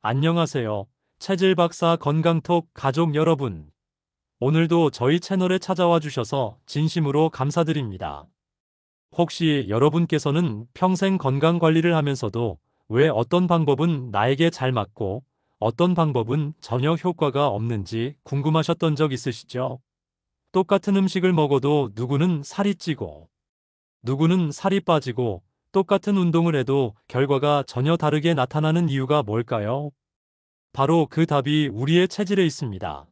안녕하세요. 체질 박사 건강톡 가족 여러분. 오늘도 저희 채널에 찾아와 주셔서 진심으로 감사드립니다. 혹시 여러분께서는 평생 건강 관리를 하면서도 왜 어떤 방법은 나에게 잘 맞고 어떤 방법은 전혀 효과가 없는지 궁금하셨던 적 있으시죠? 똑같은 음식을 먹어도 누구는 살이 찌고 누구는 살이 빠지고 똑같은 운동을 해도 결과가 전혀 다르게 나타나는 이유가 뭘까요? 바로 그 답이 우리의 체질에 있습니다.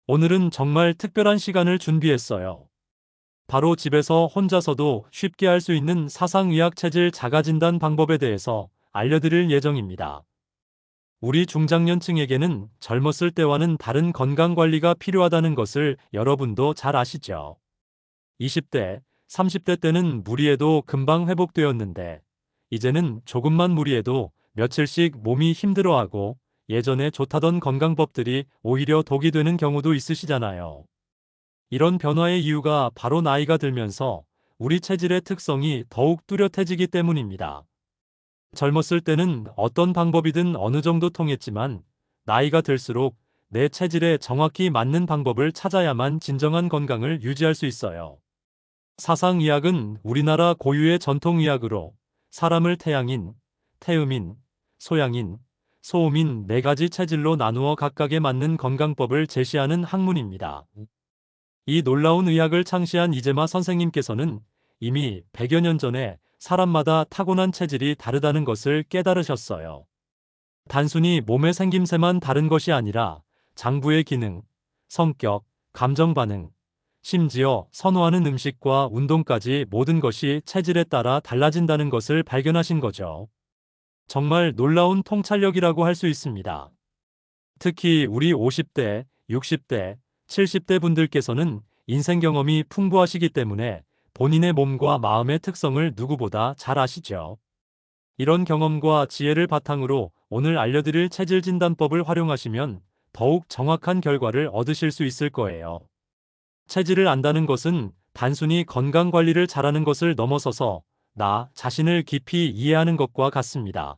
오늘은 정말 특별한 시간을 준비했어요. 바로 집에서 혼자서도 쉽게 할 수 있는 사상의학 체질 자가진단 방법에 대해서 알려드릴 예정입니다. 우리 중장년층에게는 젊었을 때와는 다른 건강관리가 필요하다는 것을 여러분도 잘 아시죠? 20대, 30대 때는 무리해도 금방 회복되었는데, 이제는 조금만 무리해도 며칠씩 몸이 힘들어하고 예전에 좋다던 건강법들이 오히려 독이 되는 경우도 있으시잖아요. 이런 변화의 이유가 바로 나이가 들면서 우리 체질의 특성이 더욱 뚜렷해지기 때문입니다. 젊었을 때는 어떤 방법이든 어느 정도 통했지만 나이가 들수록 내 체질에 정확히 맞는 방법을 찾아야만 진정한 건강을 유지할 수 있어요. 사상의학은 우리나라 고유의 전통의학으로 사람을 태양인, 태음인, 소양인, 소음인 네 가지 체질로 나누어 각각에 맞는 건강법을 제시하는 학문입니다. 이 놀라운 의학을 창시한 이재마 선생님께서는 이미 100여 년 전에 사람마다 타고난 체질이 다르다는 것을 깨달으셨어요. 단순히 몸의 생김새만 다른 것이 아니라 장부의 기능, 성격, 감정 반응, 심지어 선호하는 음식과 운동까지 모든 것이 체질에 따라 달라진다는 것을 발견하신 거죠. 정말 놀라운 통찰력이라고 할 수 있습니다. 특히 우리 50대, 60대, 70대 분들께서는 인생 경험이 풍부하시기 때문에 본인의 몸과 마음의 특성을 누구보다 잘 아시죠. 이런 경험과 지혜를 바탕으로 오늘 알려드릴 체질 진단법을 활용하시면 더욱 정확한 결과를 얻으실 수 있을 거예요. 체질을 안다는 것은 단순히 건강 관리를 잘하는 것을 넘어서서 나 자신을 깊이 이해하는 것과 같습니다.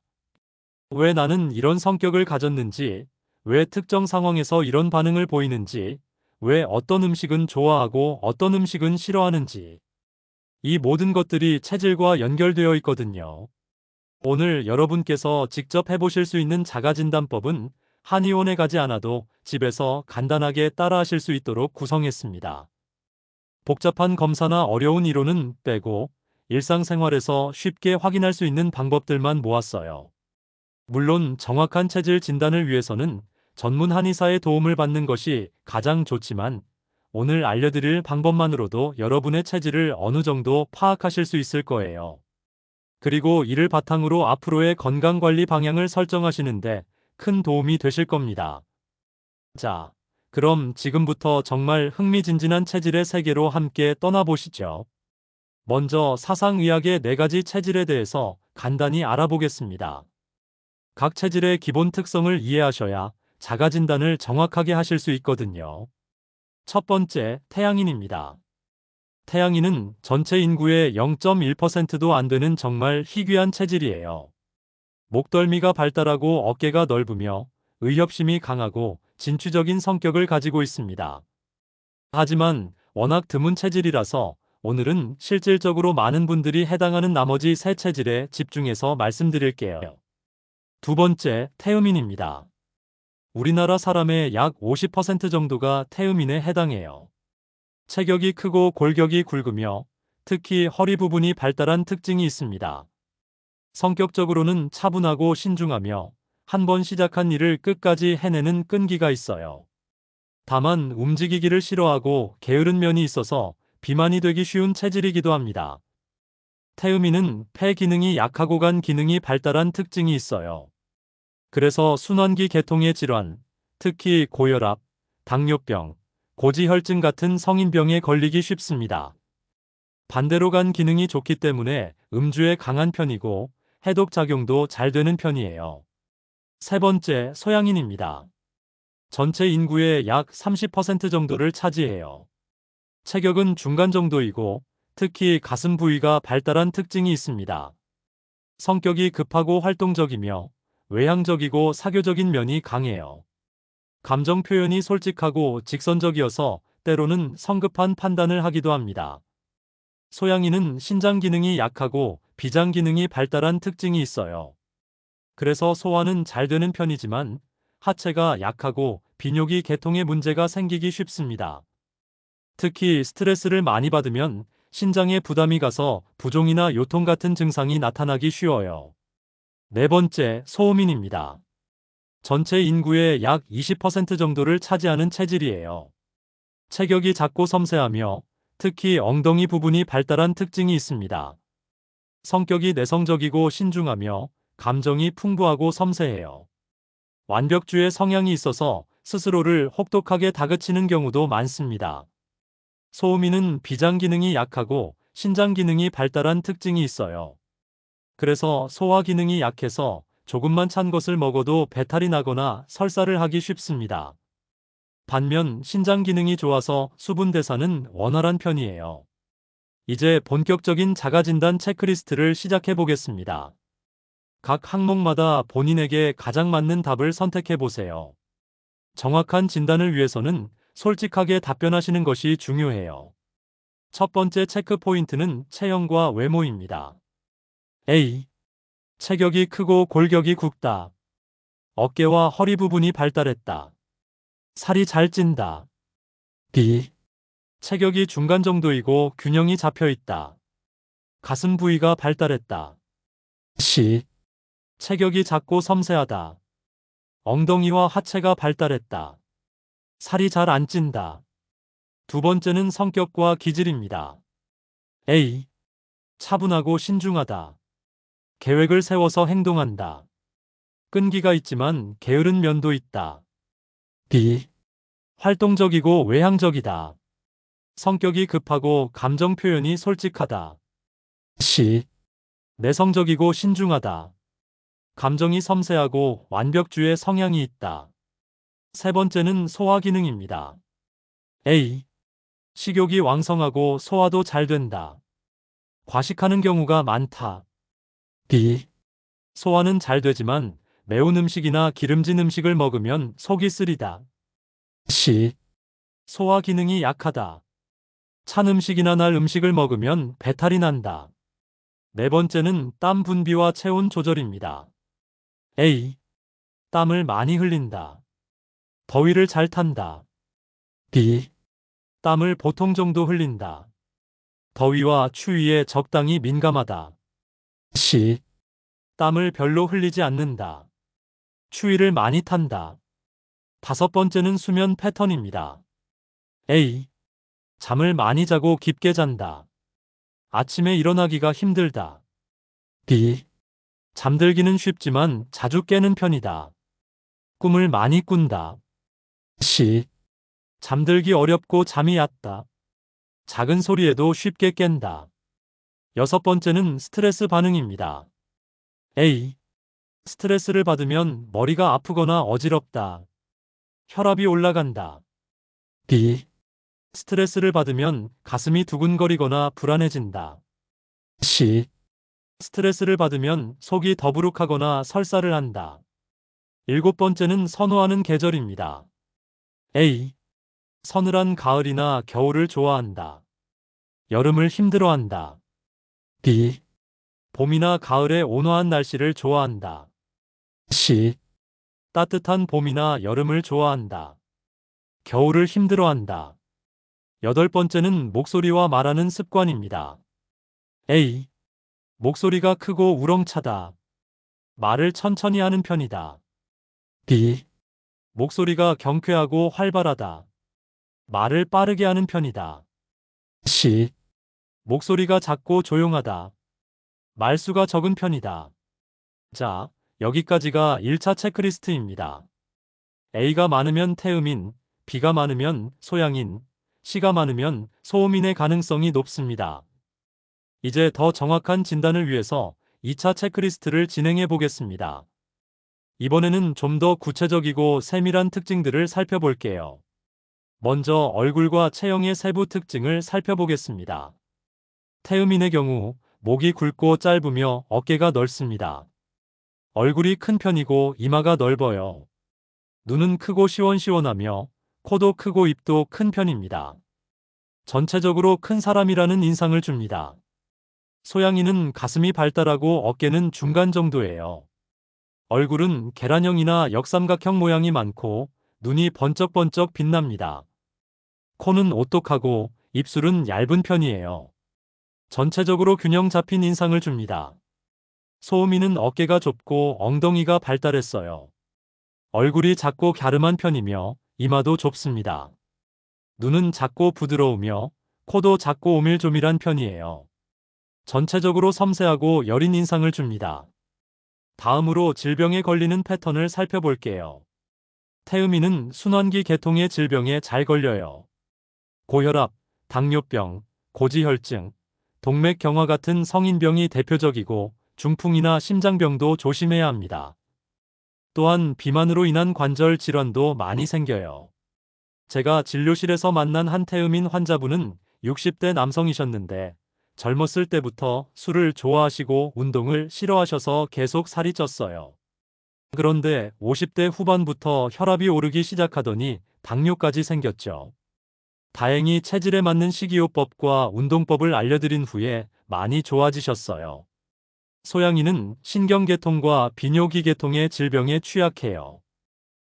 왜 나는 이런 성격을 가졌는지, 왜 특정 상황에서 이런 반응을 보이는지, 왜 어떤 음식은 좋아하고 어떤 음식은 싫어하는지, 이 모든 것들이 체질과 연결되어 있거든요. 오늘 여러분께서 직접 해보실 수 있는 자가진단법은 한의원에 가지 않아도 집에서 간단하게 따라하실 수 있도록 구성했습니다. 복잡한 검사나 어려운 이론은 빼고 일상생활에서 쉽게 확인할 수 있는 방법들만 모았어요. 물론 정확한 체질 진단을 위해서는 전문 한의사의 도움을 받는 것이 가장 좋지만 오늘 알려드릴 방법만으로도 여러분의 체질을 어느 정도 파악하실 수 있을 거예요. 그리고 이를 바탕으로 앞으로의 건강관리 방향을 설정하시는데 큰 도움이 되실 겁니다. 자, 그럼 지금부터 정말 흥미진진한 체질의 세계로 함께 떠나보시죠. 먼저 사상의학의 네 가지 체질에 대해서 간단히 알아보겠습니다. 각 체질의 기본 특성을 이해하셔야 자가진단을 정확하게 하실 수 있거든요. 첫 번째, 태양인입니다. 태양인은 전체 인구의 0.1%도 안 되는 정말 희귀한 체질이에요. 목덜미가 발달하고 어깨가 넓으며 의협심이 강하고 진취적인 성격을 가지고 있습니다. 하지만 워낙 드문 체질이라서 오늘은 실질적으로 많은 분들이 해당하는 나머지 세 체질에 집중해서 말씀드릴게요. 두 번째, 태음인입니다. 우리나라 사람의 약 50% 정도가 태음인에 해당해요. 체격이 크고 골격이 굵으며 특히 허리 부분이 발달한 특징이 있습니다. 성격적으로는 차분하고 신중하며 한 번 시작한 일을 끝까지 해내는 끈기가 있어요. 다만 움직이기를 싫어하고 게으른 면이 있어서 비만이 되기 쉬운 체질이기도 합니다. 태음인은 폐 기능이 약하고 간 기능이 발달한 특징이 있어요. 그래서 순환기 계통의 질환, 특히 고혈압, 당뇨병, 고지혈증 같은 성인병에 걸리기 쉽습니다. 반대로 간 기능이 좋기 때문에 음주에 강한 편이고 해독 작용도 잘 되는 편이에요. 세 번째, 소양인입니다. 전체 인구의 약 30% 정도를 차지해요. 체격은 중간 정도이고 특히 가슴 부위가 발달한 특징이 있습니다. 성격이 급하고 활동적이며 외향적이고 사교적인 면이 강해요. 감정 표현이 솔직하고 직선적이어서 때로는 성급한 판단을 하기도 합니다. 소양인은 신장 기능이 약하고 비장 기능이 발달한 특징이 있어요. 그래서 소화는 잘 되는 편이지만 하체가 약하고 비뇨기 계통에 문제가 생기기 쉽습니다. 특히 스트레스를 많이 받으면 신장에 부담이 가서 부종이나 요통 같은 증상이 나타나기 쉬워요. 네 번째, 소음인입니다. 전체 인구의 약 20% 정도를 차지하는 체질이에요. 체격이 작고 섬세하며 특히 엉덩이 부분이 발달한 특징이 있습니다. 성격이 내성적이고 신중하며 감정이 풍부하고 섬세해요. 완벽주의 성향이 있어서 스스로를 혹독하게 다그치는 경우도 많습니다. 소음인은 비장 기능이 약하고 신장 기능이 발달한 특징이 있어요. 그래서 소화 기능이 약해서 조금만 찬 것을 먹어도 배탈이 나거나 설사를 하기 쉽습니다. 반면 신장 기능이 좋아서 수분 대사는 원활한 편이에요. 이제 본격적인 자가진단 체크리스트를 시작해 보겠습니다. 각 항목마다 본인에게 가장 맞는 답을 선택해 보세요. 정확한 진단을 위해서는 솔직하게 답변하시는 것이 중요해요. 첫 번째 체크 포인트는 체형과 외모입니다. A. 체격이 크고 골격이 굵다. 어깨와 허리 부분이 발달했다. 살이 잘 찐다. B. 체격이 중간 정도이고 균형이 잡혀 있다. 가슴 부위가 발달했다. C. 체격이 작고 섬세하다. 엉덩이와 하체가 발달했다. 살이 잘 안 찐다. 두 번째는 성격과 기질입니다. A. 차분하고 신중하다. 계획을 세워서 행동한다. 끈기가 있지만 게으른 면도 있다. B. 활동적이고 외향적이다. 성격이 급하고 감정 표현이 솔직하다. C. 내성적이고 신중하다. 감정이 섬세하고 완벽주의 성향이 있다. 세 번째는 소화 기능입니다. A. 식욕이 왕성하고 소화도 잘 된다. 과식하는 경우가 많다. B. 소화는 잘 되지만 매운 음식이나 기름진 음식을 먹으면 속이 쓰리다. C. 소화 기능이 약하다. 찬 음식이나 날 음식을 먹으면 배탈이 난다. 네 번째는 땀 분비와 체온 조절입니다. A. 땀을 많이 흘린다. 더위를 잘 탄다. B. 땀을 보통 정도 흘린다. 더위와 추위에 적당히 민감하다. C. 땀을 별로 흘리지 않는다. 추위를 많이 탄다. 다섯 번째는 수면 패턴입니다. A. 잠을 많이 자고 깊게 잔다. 아침에 일어나기가 힘들다. B. 잠들기는 쉽지만 자주 깨는 편이다. 꿈을 많이 꾼다. C. 잠들기 어렵고 잠이 얕다. 작은 소리에도 쉽게 깬다. 여섯 번째는 스트레스 반응입니다. A. 스트레스를 받으면 머리가 아프거나 어지럽다. 혈압이 올라간다. B. 스트레스를 받으면 가슴이 두근거리거나 불안해진다. C. 스트레스를 받으면 속이 더부룩하거나 설사를 한다. 일곱 번째는 선호하는 계절입니다. A. 서늘한 가을이나 겨울을 좋아한다. 여름을 힘들어한다. B. 봄이나 가을의 온화한 날씨를 좋아한다. C. 따뜻한 봄이나 여름을 좋아한다. 겨울을 힘들어한다. 여덟 번째는 목소리와 말하는 습관입니다. A. 목소리가 크고 우렁차다. 말을 천천히 하는 편이다. B. 목소리가 경쾌하고 활발하다. 말을 빠르게 하는 편이다. C. 목소리가 작고 조용하다. 말수가 적은 편이다. 자, 여기까지가 1차 체크리스트입니다. A가 많으면 태음인, B가 많으면 소양인, C가 많으면 소음인의 가능성이 높습니다. 이제 더 정확한 진단을 위해서 2차 체크리스트를 진행해 보겠습니다. 이번에는 좀 더 구체적이고 세밀한 특징들을 살펴볼게요. 먼저 얼굴과 체형의 세부 특징을 살펴보겠습니다. 태음인의 경우 목이 굵고 짧으며 어깨가 넓습니다. 얼굴이 큰 편이고 이마가 넓어요. 눈은 크고 시원시원하며 코도 크고 입도 큰 편입니다. 전체적으로 큰 사람이라는 인상을 줍니다. 소양이는 가슴이 발달하고 어깨는 중간 정도예요. 얼굴은 계란형이나 역삼각형 모양이 많고 눈이 번쩍번쩍 빛납니다. 코는 오똑하고 입술은 얇은 편이에요. 전체적으로 균형 잡힌 인상을 줍니다. 소음이는 어깨가 좁고 엉덩이가 발달했어요. 얼굴이 작고 갸름한 편이며 이마도 좁습니다. 눈은 작고 부드러우며 코도 작고 오밀조밀한 편이에요. 전체적으로 섬세하고 여린 인상을 줍니다. 다음으로 질병에 걸리는 패턴을 살펴볼게요. 태음이는 순환기 계통의 질병에 잘 걸려요. 고혈압, 당뇨병, 고지혈증, 동맥경화 같은 성인병이 대표적이고 중풍이나 심장병도 조심해야 합니다. 또한 비만으로 인한 관절 질환도 많이 생겨요. 제가 진료실에서 만난 한 태음인 환자분은 60대 남성이셨는데 젊었을 때부터 술을 좋아하시고 운동을 싫어하셔서 계속 살이 쪘어요. 그런데 50대 후반부터 혈압이 오르기 시작하더니 당뇨까지 생겼죠. 다행히 체질에 맞는 식이요법과 운동법을 알려드린 후에 많이 좋아지셨어요. 소양이는 신경계통과 비뇨기계통의 질병에 취약해요.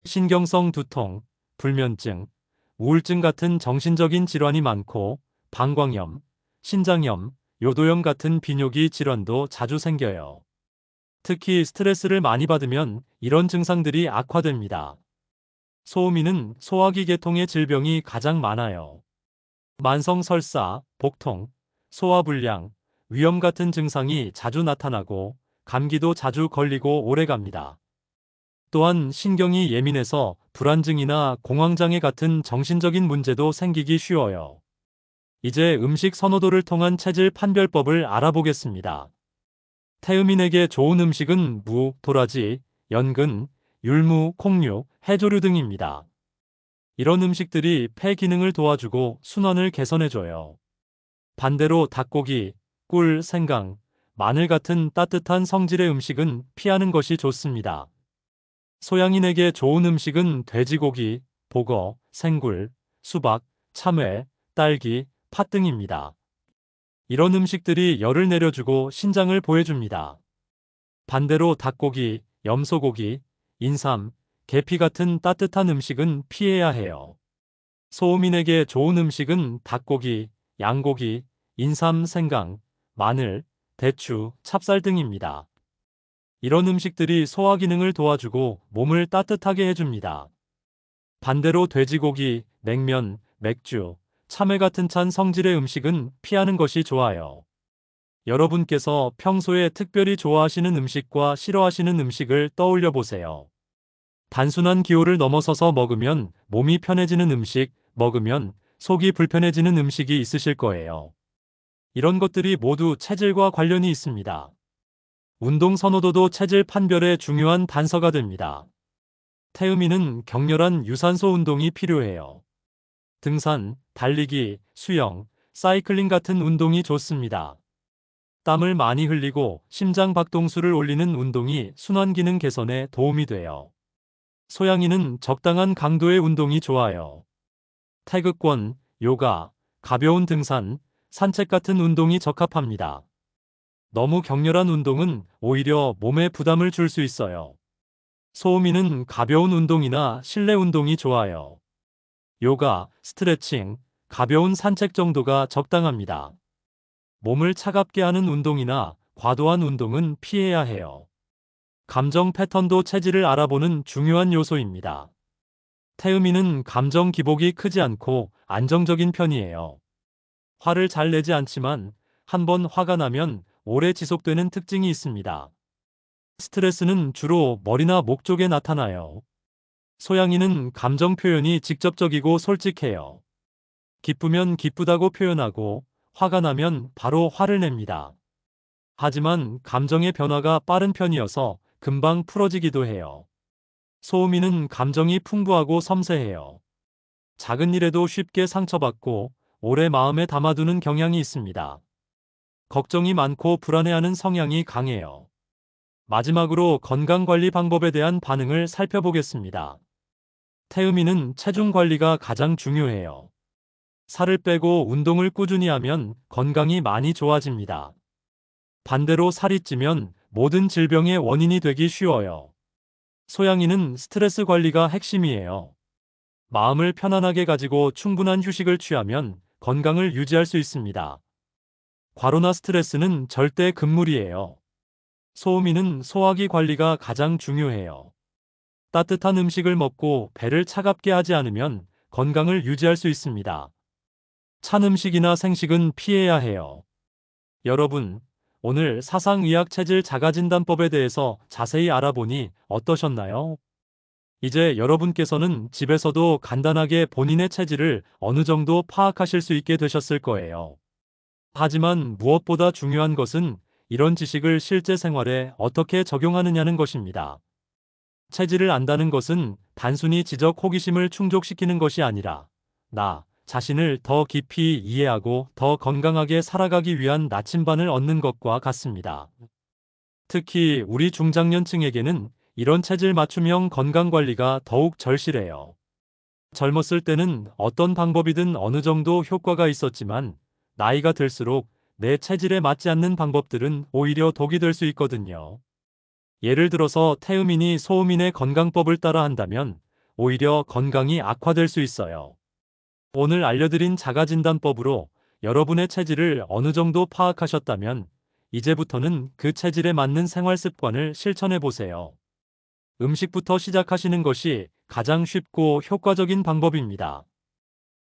신경성 두통, 불면증, 우울증 같은 정신적인 질환이 많고 방광염, 신장염, 요도염 같은 비뇨기 질환도 자주 생겨요. 특히 스트레스를 많이 받으면 이런 증상들이 악화됩니다. 소음이는 소화기 계통의 질병이 가장 많아요. 만성 설사, 복통, 소화불량, 위염 같은 증상이 자주 나타나고 감기도 자주 걸리고 오래갑니다. 또한 신경이 예민해서 불안증이나 공황장애 같은 정신적인 문제도 생기기 쉬워요. 이제 음식 선호도를 통한 체질 판별법을 알아보겠습니다. 태음인에게 좋은 음식은 무, 도라지, 연근, 율무, 콩류, 해조류 등입니다. 이런 음식들이 폐 기능을 도와주고 순환을 개선해줘요. 반대로 닭고기, 꿀, 생강, 마늘 같은 따뜻한 성질의 음식은 피하는 것이 좋습니다. 소양인에게 좋은 음식은 돼지고기, 보거, 생굴, 수박, 참외, 딸기, 팥 등입니다. 이런 음식들이 열을 내려주고 신장을 보해줍니다. 반대로 닭고기, 염소고기, 인삼, 계피 같은 따뜻한 음식은 피해야 해요. 소음인에게 좋은 음식은 닭고기, 양고기, 인삼, 생강, 마늘, 대추, 찹쌀 등입니다. 이런 음식들이 소화 기능을 도와주고 몸을 따뜻하게 해줍니다. 반대로 돼지고기, 냉면, 맥주, 참외 같은 찬 성질의 음식은 피하는 것이 좋아요. 여러분께서 평소에 특별히 좋아하시는 음식과 싫어하시는 음식을 떠올려 보세요. 단순한 기호를 넘어서서 먹으면 몸이 편해지는 음식, 먹으면 속이 불편해지는 음식이 있으실 거예요. 이런 것들이 모두 체질과 관련이 있습니다. 운동 선호도도 체질 판별에 중요한 단서가 됩니다. 태음인은 격렬한 유산소 운동이 필요해요. 등산, 달리기, 수영, 사이클링 같은 운동이 좋습니다. 땀을 많이 흘리고 심장 박동수를 올리는 운동이 순환 기능 개선에 도움이 돼요. 소양인은 적당한 강도의 운동이 좋아요. 태극권, 요가, 가벼운 등산, 산책 같은 운동이 적합합니다. 너무 격렬한 운동은 오히려 몸에 부담을 줄 수 있어요. 소음이는 가벼운 운동이나 실내 운동이 좋아요. 요가, 스트레칭, 가벼운 산책 정도가 적당합니다. 몸을 차갑게 하는 운동이나 과도한 운동은 피해야 해요. 감정 패턴도 체질을 알아보는 중요한 요소입니다. 태음인은 감정 기복이 크지 않고 안정적인 편이에요. 화를 잘 내지 않지만 한번 화가 나면 오래 지속되는 특징이 있습니다. 스트레스는 주로 머리나 목 쪽에 나타나요. 소양인은 감정 표현이 직접적이고 솔직해요. 기쁘면 기쁘다고 표현하고 화가 나면 바로 화를 냅니다. 하지만 감정의 변화가 빠른 편이어서 금방 풀어지기도 해요. 소음이는 감정이 풍부하고 섬세해요. 작은 일에도 쉽게 상처받고 오래 마음에 담아두는 경향이 있습니다. 걱정이 많고 불안해하는 성향이 강해요. 마지막으로 건강관리 방법에 대한 반응을 살펴보겠습니다. 태음인은 체중 관리가 가장 중요해요. 살을 빼고 운동을 꾸준히 하면 건강이 많이 좋아집니다. 반대로 살이 찌면 모든 질병의 원인이 되기 쉬워요. 소양인은 스트레스 관리가 핵심이에요. 마음을 편안하게 가지고 충분한 휴식을 취하면 건강을 유지할 수 있습니다. 과로나 스트레스는 절대 금물이에요. 소음인은 소화기 관리가 가장 중요해요. 따뜻한 음식을 먹고 배를 차갑게 하지 않으면 건강을 유지할 수 있습니다. 찬 음식이나 생식은 피해야 해요. 여러분, 오늘 사상의학 체질 자가진단법에 대해서 자세히 알아보니 어떠셨나요? 이제 여러분께서는 집에서도 간단하게 본인의 체질을 어느 정도 파악하실 수 있게 되셨을 거예요. 하지만 무엇보다 중요한 것은 이런 지식을 실제 생활에 어떻게 적용하느냐는 것입니다. 체질을 안다는 것은 단순히 지적 호기심을 충족시키는 것이 아니라 나 자신을 더 깊이 이해하고 더 건강하게 살아가기 위한 나침반을 얻는 것과 같습니다. 특히 우리 중장년층에게는 이런 체질 맞춤형 건강관리가 더욱 절실해요. 젊었을 때는 어떤 방법이든 어느 정도 효과가 있었지만 나이가 들수록 내 체질에 맞지 않는 방법들은 오히려 독이 될 수 있거든요. 예를 들어서 태음인이 소음인의 건강법을 따라 한다면 오히려 건강이 악화될 수 있어요. 오늘 알려드린 자가진단법으로 여러분의 체질을 어느 정도 파악하셨다면 이제부터는 그 체질에 맞는 생활 습관을 실천해 보세요. 음식부터 시작하시는 것이 가장 쉽고 효과적인 방법입니다.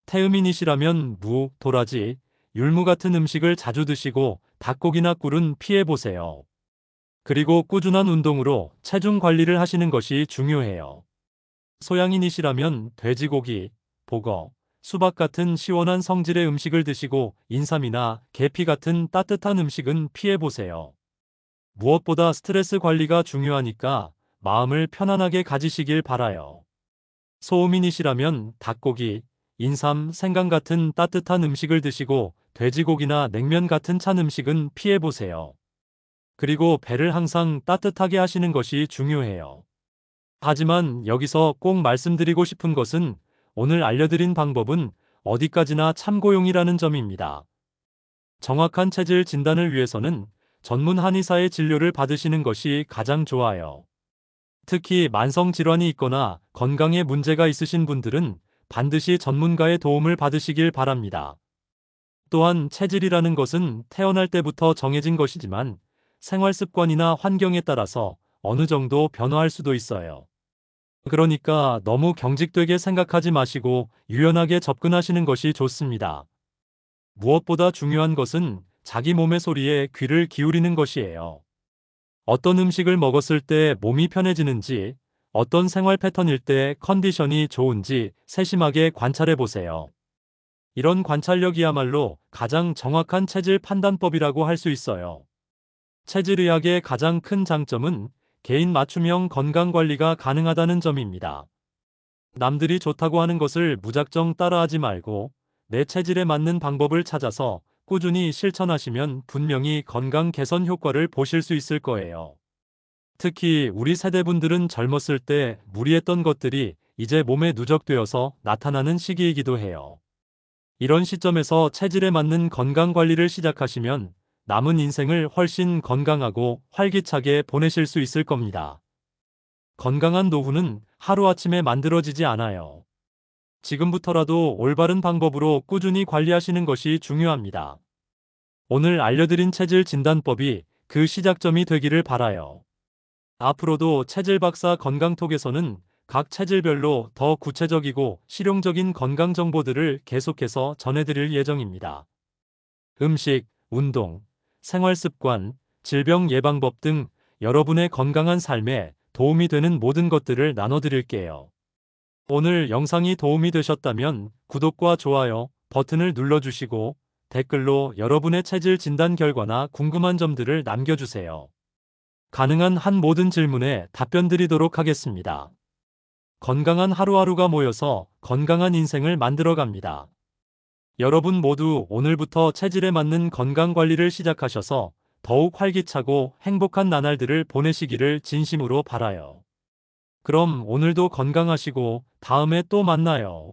태음인이시라면 무, 도라지, 율무 같은 음식을 자주 드시고 닭고기나 꿀은 피해 보세요. 그리고 꾸준한 운동으로 체중 관리를 하시는 것이 중요해요. 소양인이시라면 돼지고기, 보거, 수박 같은 시원한 성질의 음식을 드시고 인삼이나 계피 같은 따뜻한 음식은 피해 보세요. 무엇보다 스트레스 관리가 중요하니까 마음을 편안하게 가지시길 바라요. 소음인이시라면 닭고기, 인삼, 생강 같은 따뜻한 음식을 드시고 돼지고기나 냉면 같은 찬 음식은 피해 보세요. 그리고 배를 항상 따뜻하게 하시는 것이 중요해요. 하지만 여기서 꼭 말씀드리고 싶은 것은 오늘 알려드린 방법은 어디까지나 참고용이라는 점입니다. 정확한 체질 진단을 위해서는 전문 한의사의 진료를 받으시는 것이 가장 좋아요. 특히 만성 질환이 있거나 건강에 문제가 있으신 분들은 반드시 전문가의 도움을 받으시길 바랍니다. 또한 체질이라는 것은 태어날 때부터 정해진 것이지만 생활 습관이나 환경에 따라서 어느 정도 변화할 수도 있어요. 그러니까 너무 경직되게 생각하지 마시고 유연하게 접근하시는 것이 좋습니다. 무엇보다 중요한 것은 자기 몸의 소리에 귀를 기울이는 것이에요. 어떤 음식을 먹었을 때 몸이 편해지는지, 어떤 생활 패턴일 때 컨디션이 좋은지 세심하게 관찰해 보세요. 이런 관찰력이야말로 가장 정확한 체질 판단법이라고 할 수 있어요. 체질의학의 가장 큰 장점은 개인 맞춤형 건강관리가 가능하다는 점입니다. 남들이 좋다고 하는 것을 무작정 따라하지 말고 내 체질에 맞는 방법을 찾아서 꾸준히 실천하시면 분명히 건강 개선 효과를 보실 수 있을 거예요. 특히 우리 세대분들은 젊었을 때 무리했던 것들이 이제 몸에 누적되어서 나타나는 시기이기도 해요. 이런 시점에서 체질에 맞는 건강관리를 시작하시면 남은 인생을 훨씬 건강하고 활기차게 보내실 수 있을 겁니다. 건강한 노후는 하루아침에 만들어지지 않아요. 지금부터라도 올바른 방법으로 꾸준히 관리하시는 것이 중요합니다. 오늘 알려드린 체질 진단법이 그 시작점이 되기를 바라요. 앞으로도 체질박사 건강톡에서는 각 체질별로 더 구체적이고 실용적인 건강 정보들을 계속해서 전해드릴 예정입니다. 음식, 운동, 생활습관, 질병 예방법 등 여러분의 건강한 삶에 도움이 되는 모든 것들을 나눠드릴게요. 오늘 영상이 도움이 되셨다면 구독과 좋아요 버튼을 눌러주시고 댓글로 여러분의 체질 진단 결과나 궁금한 점들을 남겨주세요. 가능한 한 모든 질문에 답변 드리도록 하겠습니다. 건강한 하루하루가 모여서 건강한 인생을 만들어갑니다. 여러분 모두 오늘부터 체질에 맞는 건강 관리를 시작하셔서 더욱 활기차고 행복한 나날들을 보내시기를 진심으로 바라요. 그럼 오늘도 건강하시고 다음에 또 만나요.